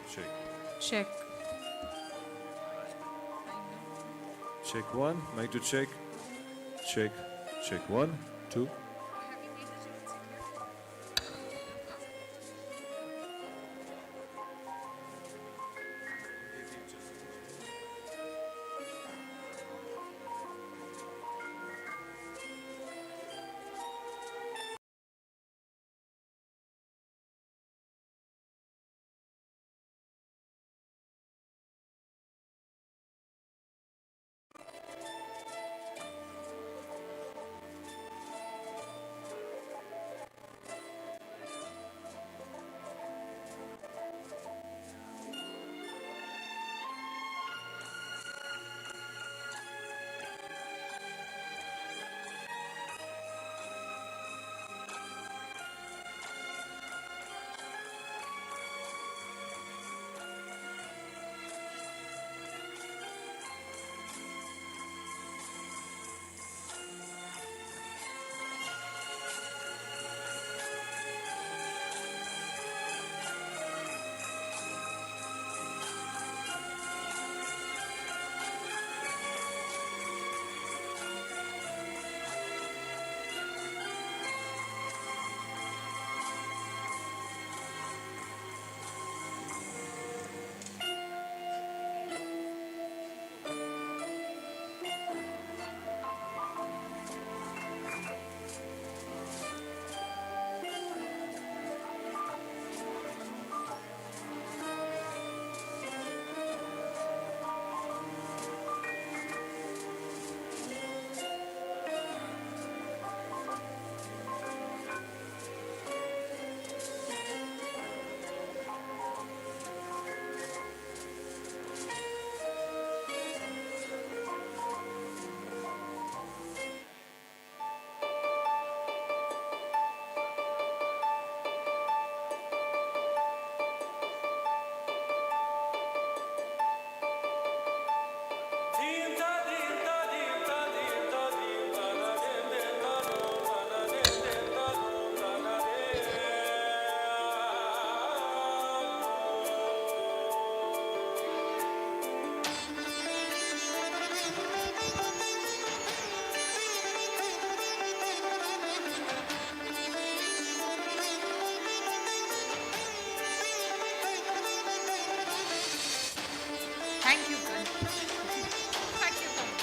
Check. Check. Check one. Mic to check. Check. Check one, two. Thank you, Kan. Thank you, Kan.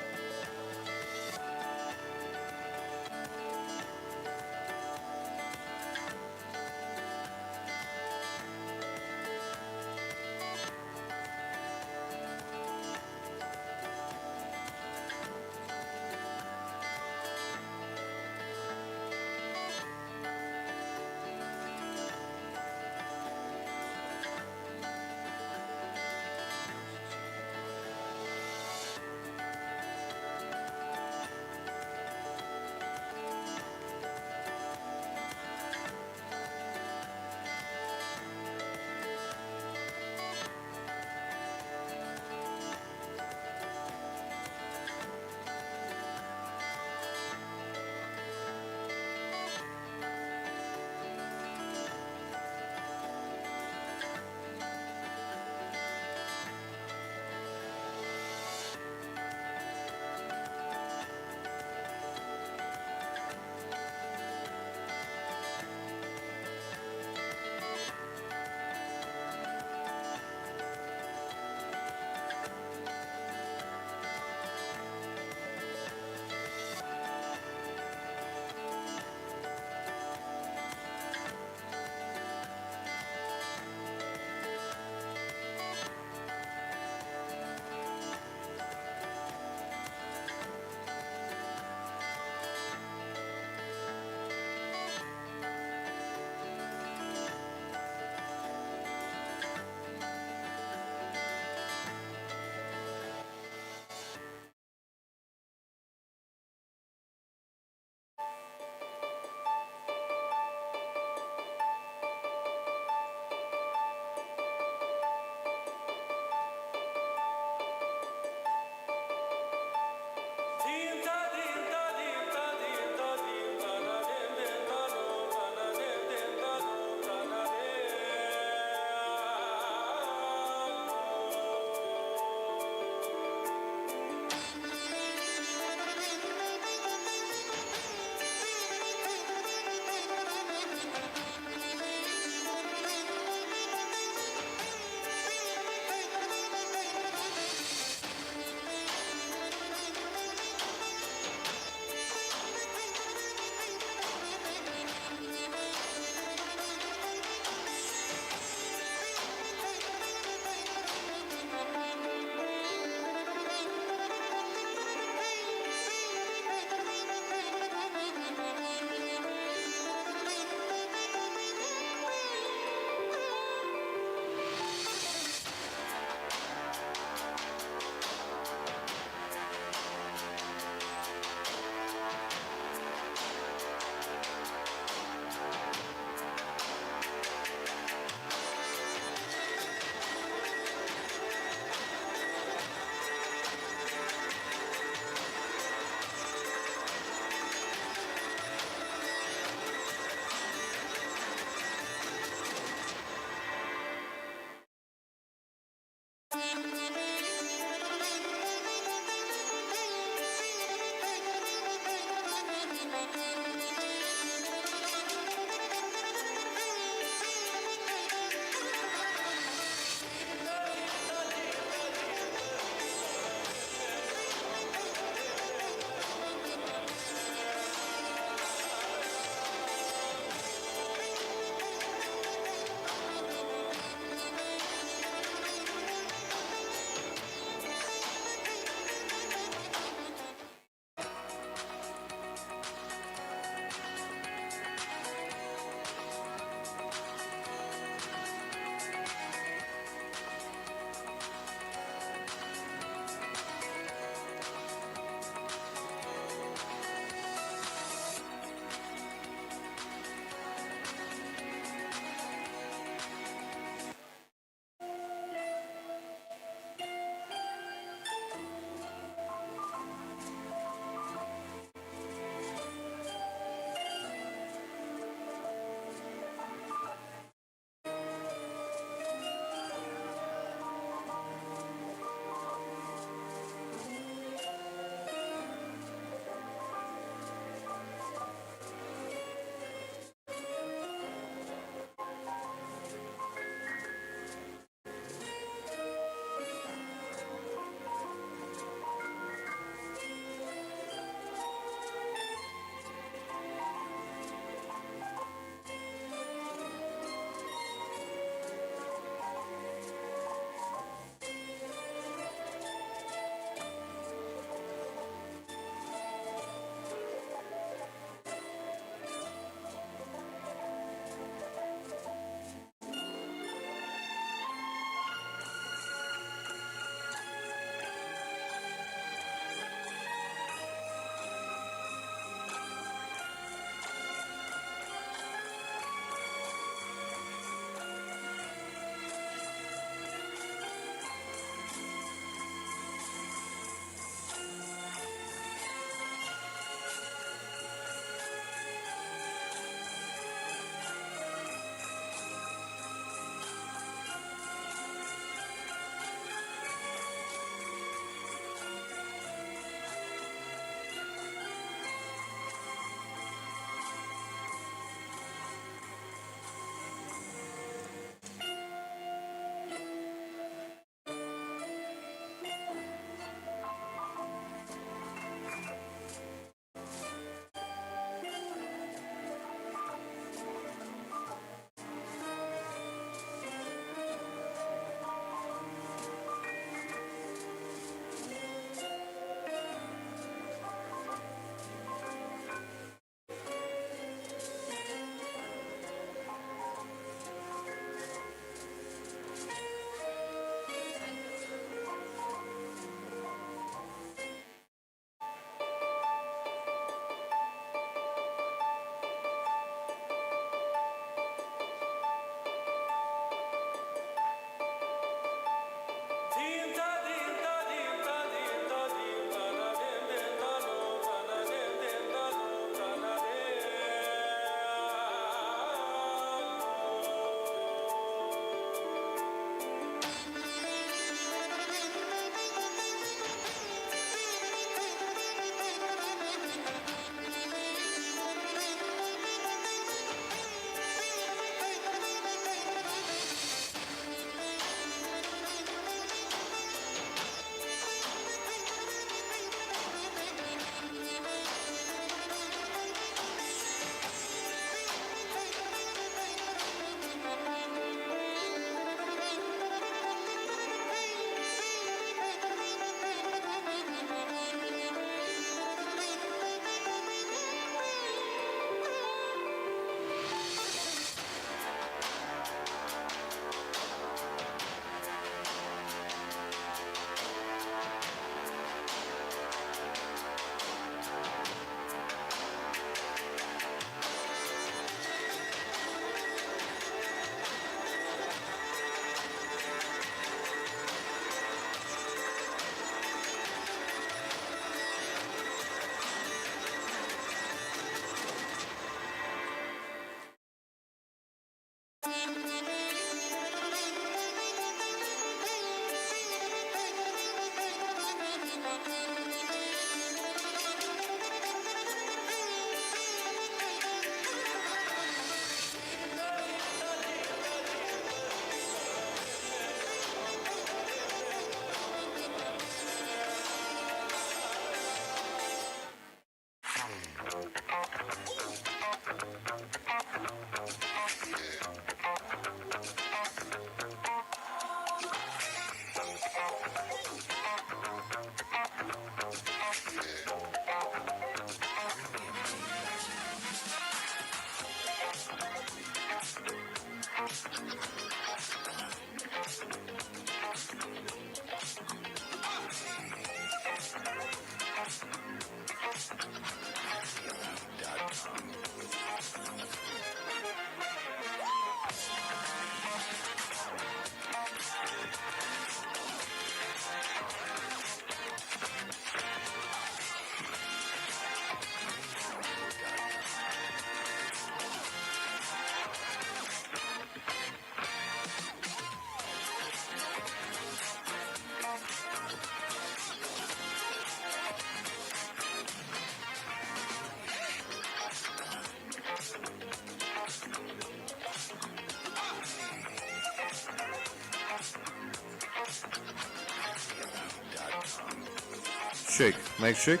Check. Mic check.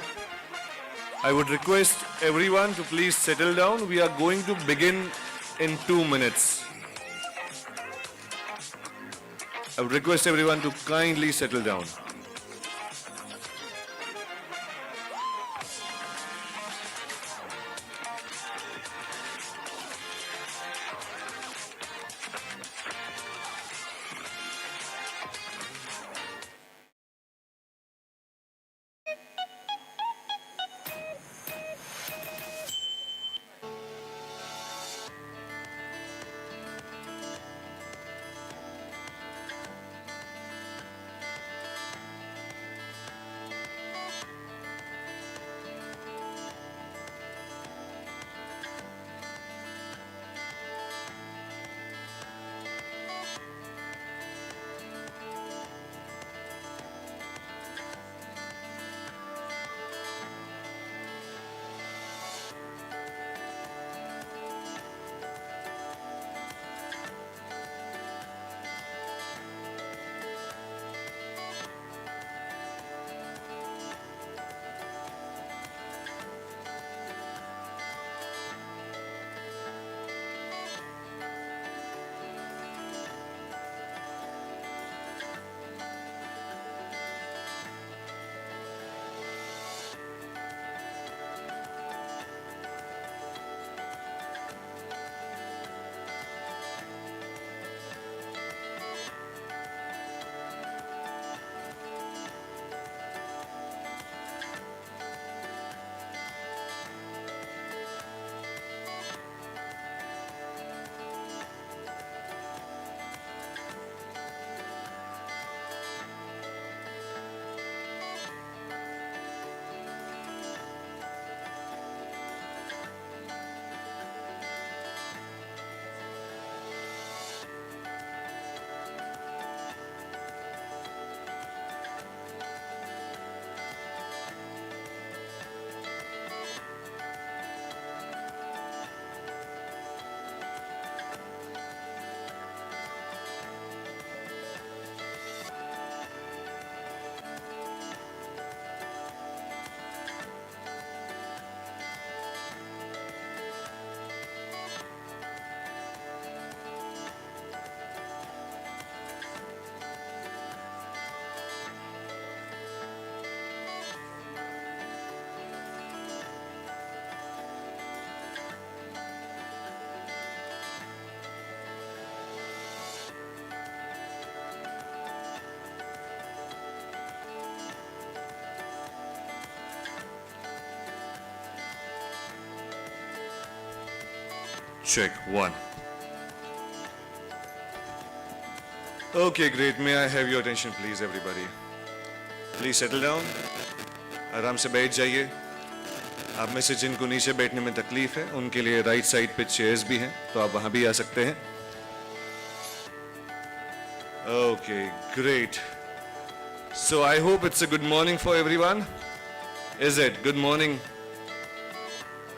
I would request everyone to please settle down. We are going to begin in 2 minutes. I would request everyone to kindly settle down. Check. 1. Okay, great. May I have your attention, please, everybody? Please settle down. आराम से बैठ जाइए. आप में से जिनको नीचे बैठने में तकलीफ है, उनके लिए राइट साइड पे चेयर्स भी हैं, तो आप वहां भी आ सकते हैं. Okay, great. So I hope it's a good morning for everyone. Is it? Good morning.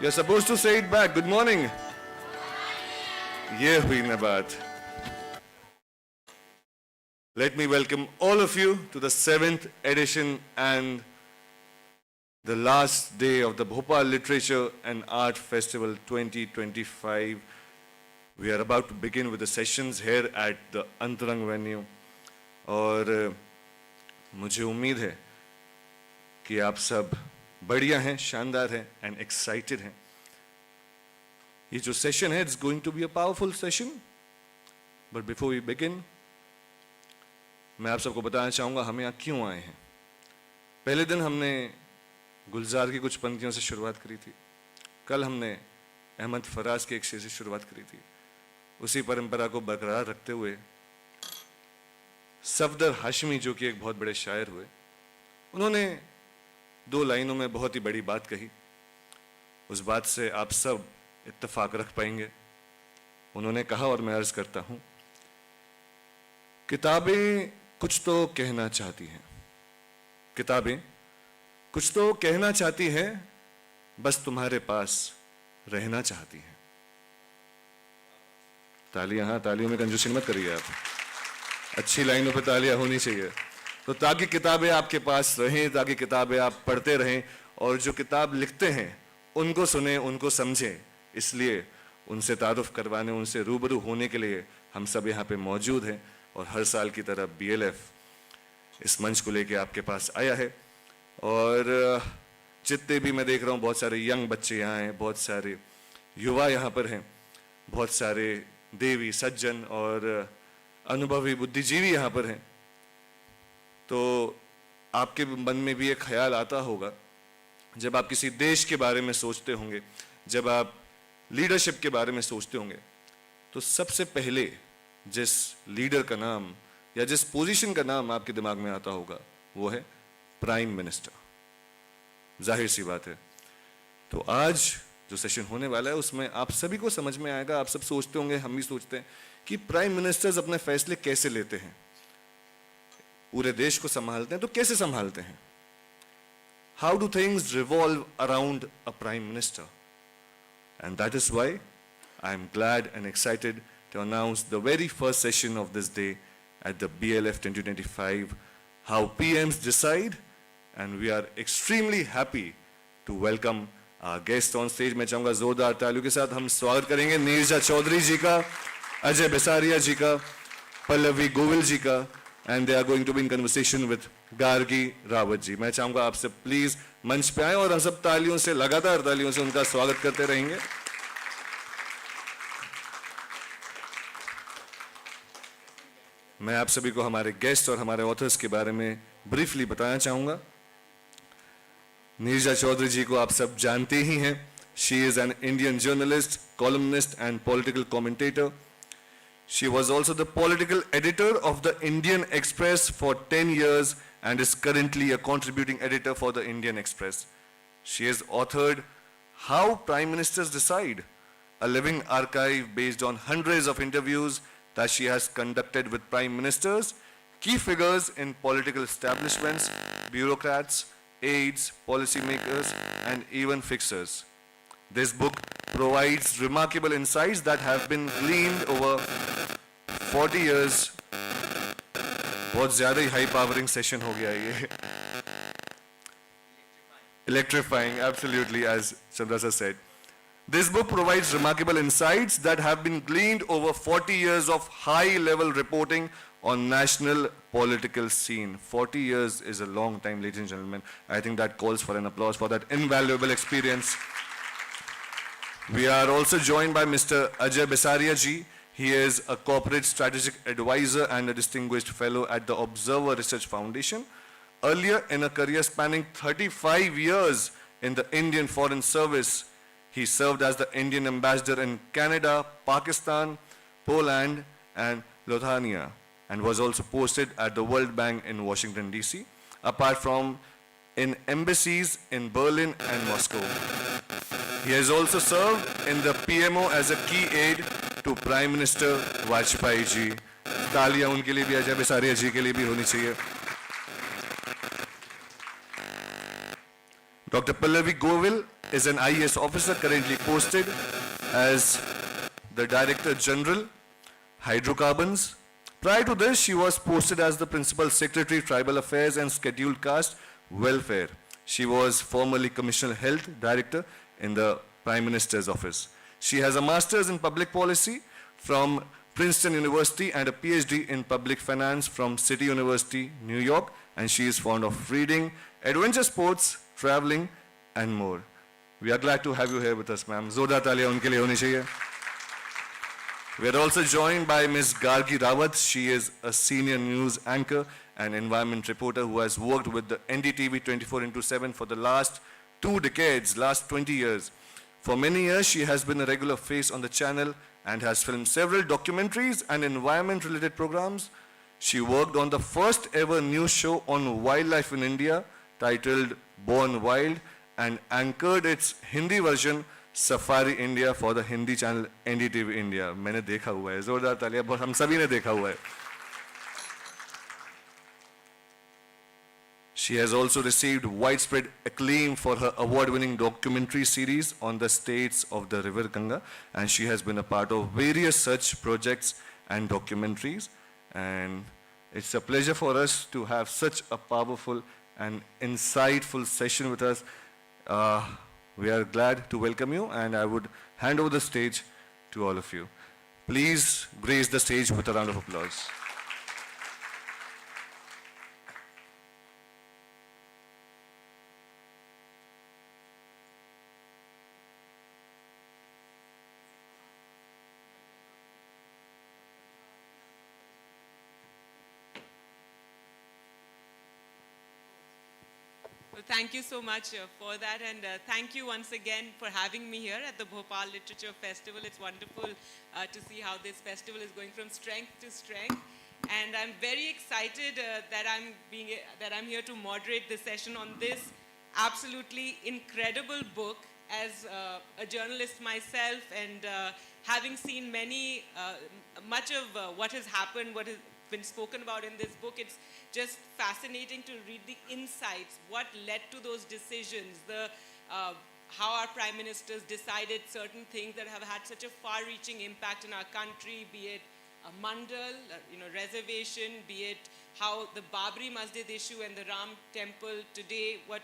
You're supposed to say it back. Good morning. ये हुई ना बात. Let me welcome all of you to the 7th edition and the last day of the Bhopal Literature and Art Festival 2025. We are about to begin with the sessions here at the Antarang venue. और मुझे उम्मीद है कि आप सब बढ़िया हैं, शानदार हैं and excited हैं. ये जो सेशन है, it's going to be a powerful session. But before we begin, मैं आप सबको बताना चाहूँगा हम यहाँ क्यों आए हैं. पहले दिन हमने गुलजार की कुछ पंक्तियों से शुरुआत करी थी. कल हमने अहमद फराज के एक शेर से शुरुआत करी थी. उसी परंपरा को बरकरार रखते हुए सफदर हाशमी, जो कि एक बहुत बड़े शायर हुए, उन्होंने 2 लाइनों में बहुत ही बड़ी बात कही. उस बात से आप सब इत्तेफाक रख पाएंगे. उन्होंने कहा, और मैं अर्ज करता हूं, किताबें कुछ तो कहना चाहती हैं, किताबें कुछ तो कहना चाहती हैं, बस तुम्हारे पास रहना चाहती हैं. तालियां, हाँ, तालियों में कंजूसी मत करिए आप. अच्छी लाइनों पे तालियां होनी चाहिए. तो ताकि किताबें आपके पास रहें, ताकि किताबें आप पढ़ते रहें और जो किताब लिखते हैं उनको सुने, उनको समझें, इसलिए उनसे तारुफ करवाने, उनसे रूबरू होने के लिए हम सब यहाँ पे मौजूद हैं। और हर साल की तरह BLF इस मंच को लेके आपके पास आया है। और जितने भी मैं देख रहा हूँ बहुत सारे यंग बच्चे यहाँ हैं, बहुत सारे युवा यहाँ पर हैं, बहुत सारे देवी सज्जन और अनुभवी बुद्धिजीवी यहाँ पर हैं। तो आपके मन में भी एक ख्याल आता होगा, जब आप किसी देश के बारे में सोचते होंगे, जब आप लीडरशिप के बारे में सोचते होंगे, तो सबसे पहले जिस लीडर का नाम या जिस पोजीशन का नाम आपके दिमाग में आता होगा वो है प्राइम मिनिस्टर। जाहिर सी बात है। तो आज जो सेशन होने वाला है उसमें आप सभी को समझ में आएगा, आप सब सोचते होंगे, हम भी सोचते हैं कि प्राइम मिनिस्टर्स अपने फैसले कैसे लेते हैं, पूरे देश को संभालते हैं तो कैसे संभालते हैं। How do things revolve around a prime minister? And that is why I am glad and excited to announce the very first session of this day at the BLF 2025, How PMs Decide, and we are extremely happy to welcome our guest on stage. मैं चाहूँगा जोरदार तालियों के साथ हम स्वागत करेंगे नीरजा चौधरी जी का, अजय बिसारिया जी का, पल्लवी गोविल जी का, and they are going to be in conversation with Gargi Rawat ji. मैं चाहूँगा आपसे प्लीज मंच पे आए और हम सब तालियों से, लगातार तालियों से उनका स्वागत करते रहेंगे। मैं आप सभी को हमारे गेस्ट और हमारे ऑथर्स के बारे में ब्रीफली बताना चाहूंगा। नीरजा चौधरी जी को आप सब जानते ही हैं। She is an Indian journalist, columnist and political commentator. She was also the political editor of the Indian Express for 10 years and is currently a contributing editor for the Indian Express. She has authored How Prime Ministers Decide, a living archive based on hundreds of interviews that she has conducted with prime ministers, key figures in political establishments, bureaucrats, aides, policymakers, and even fixers. This book provides remarkable insights that have been gleaned over 40 years. बहुत ज़्यादा ही high powering session हो गया ये. Electrifying, absolutely, as Chandrasa said. This book provides remarkable insights that have been gleaned over 40 years of high-level reporting on national political scene. 40 years is a long time, ladies and gentlemen. I think that calls for an applause for that invaluable experience. We are also joined by Mr. Ajay Bisaria ji. He is a corporate strategic advisor and a distinguished fellow at the Observer Research Foundation. Earlier, in a career spanning 35 years in the Indian Foreign Service, he served as the Indian ambassador in Canada, Pakistan, Poland, and Lithuania, and was also posted at the World Bank in Washington, D.C., apart from in embassies in Berlin and Moscow. He has also served in the PMO as a key aide to Prime Minister Vajpayee ji. तालियां उनके लिए भी, अजय बिसारिया जी के लिए भी होनी चाहिए. Dr. Pallavi Govil is an IAS officer currently posted as the Director General, Hydrocarbons. Prior to this, she was posted as the Principal Secretary, Tribal Affairs and Scheduled Caste Welfare. She was formerly Commissioner Health Director in the Prime Minister's Office. She has a Master's in Public Policy from Princeton University and a PhD in Public Finance from City University, New York, and she is fond of reading, adventure sports, traveling, and more. We are glad to have you here with us, ma'am. Zordar taaliyan unke liye honi chahiye. We are also joined by Ms. Gargi Rawat. She is a senior news anchor and environment reporter who has worked with the NDTV 24/7 for the last 2 decades, last 20 years. For many years, she has been a regular face on the channel and has filmed several documentaries and environment-related programs. She worked on the first ever news show on wildlife in India titled Born Wild and anchored its Hindi version Safari India for the Hindi channel NDTV India. मैंने देखा हुआ है, जोरदार तालियां, बहुत हम सभी ने देखा हुआ है. She has also received widespread acclaim for her award-winning documentary series on the states of the River Ganga, and she has been a part of various such projects and documentaries. And It's a pleasure for us to have such a powerful and insightful session with us. Uh, we are glad to welcome you, and I would hand over the stage to all of you. Please grace the stage with a round of applause. Well, thank you so much for that, and thank you once again for having me here at the Bhopal Literature Festival. It's wonderful to see how this festival is going from strength to strength, and I'm very excited that I'm here to moderate the session on this absolutely incredible book. As a journalist myself, and having seen much of what has happened, what has been spoken about in this book, it's just fascinating to read the insights, what led to those decisions, how our prime ministers decided certain things that have had such a far-reaching impact in our country, be it a mandal, reservation, be it how the Babri Masjid issue and the Ram temple today, what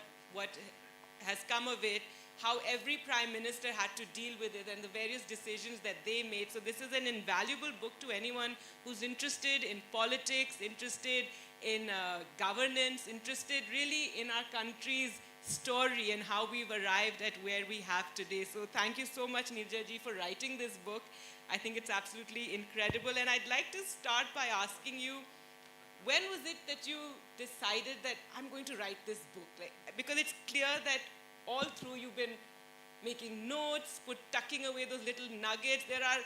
has come of it, how every prime minister had to deal with it and the various decisions that they made. So this is an invaluable book to anyone who's interested in politics, interested in governance, interested really in our country's story and how we've arrived at where we have today. So thank you so much, Nirja ji, for writing this book. I think it's absolutely incredible. And I'd like to start by asking you, when was it that you decided that I'm going to write this book? Because it's clear that all through you've been making notes, tucking away those little nuggets. There are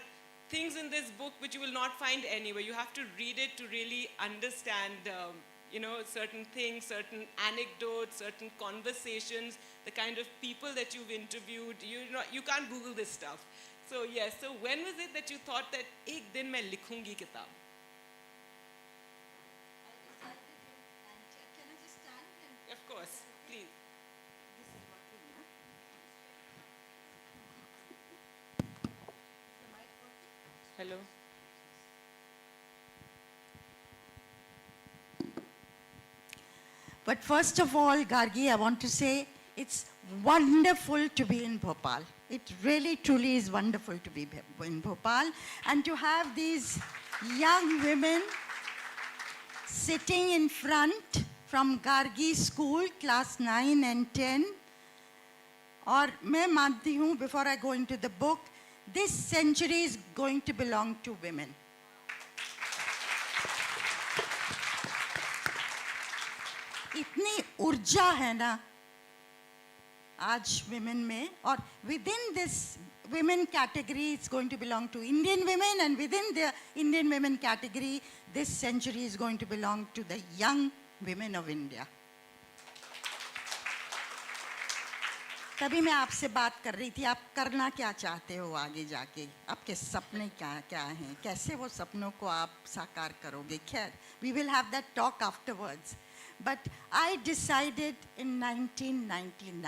things in this book which you will not find anywhere. You have to read it to really understand, certain things, certain anecdotes, certain conversations, the kind of people that you've interviewed. You can't Google this stuff. So yes, so when was it that you thought that ek din main likhungi kitab? Can I just stand? Of course, please. This is working, no? Is the mic working? Hello. But first of all, Gargi, I want to say it's wonderful to be in Bhopal. It really, truly is wonderful to be in Bhopal and to have these young women sitting in front from Gargi school, class 9 and 10. और मैं मानती हूँ, before I go into the book, this century is going to belong to women. इतनी ऊर्जा है ना आज women में, और within this women category it's going to belong to Indian women, and within the Indian women category this century is going to belong to the young women of India. तभी मैं आपसे बात कर रही थी, आप करना क्या चाहते हो आगे जाके, आपके सपने क्या क्या हैं, कैसे वो सपनों को आप साकार करोगे. खैर, we will have that talk afterwards. But I decided in 1999